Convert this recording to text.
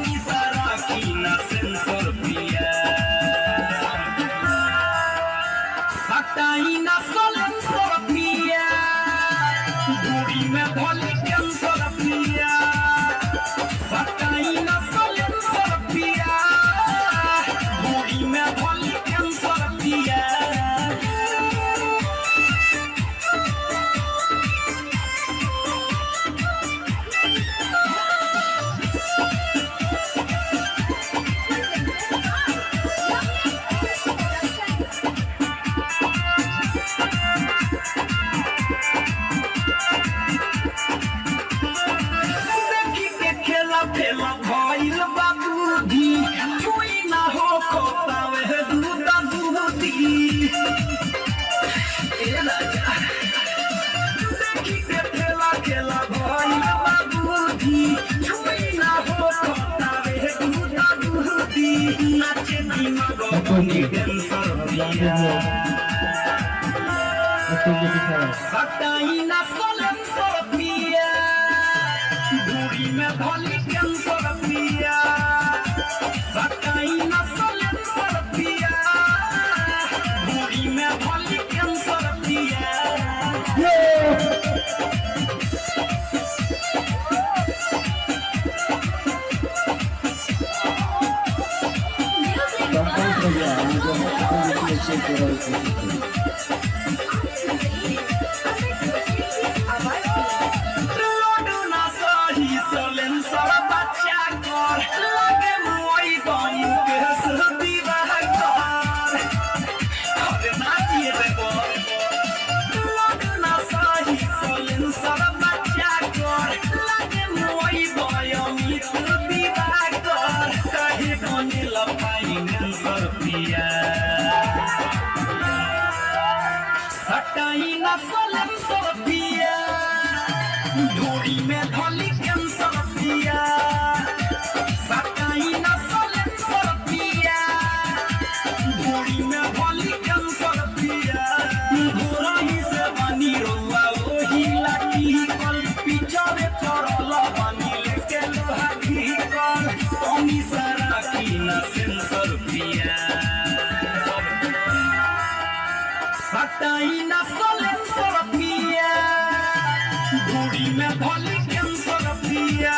तनी सारा की ना सेंसर पिया सटाई ना सेंसर पिया दूरी में भली कैंसर पिया सटाई ना सेंसर पिया दूरी में भली कैंसर पिया फेला भइल बाबूदी छुई ना हो खोतावे दूधा दूधी ए राजा देखी के फेला खेला भइल बाबूदी छुई ना हो खोतावे दूधा दूधी नाचे दिमाग बनी कैंसर पिया सटाई ना सेंसर पिया दूरी में भली कैंसर पिया सटाई ना सेंसर पिया दूरी में भली कैंसर पिया सटाई ना सेंसर पिया दूरी में भली कैंसर पिया सटाई ना सेंसर पिया दूरी में भली कैंसर पिया घोराही से बनी रोवा वही लाठी कल पिछड़े चढ़ल बनी लेके लोहा की कल तनी सारा की ना सेंसर पिया सटाई ना सेंसर पिया दूरी में भली कैंसर पिया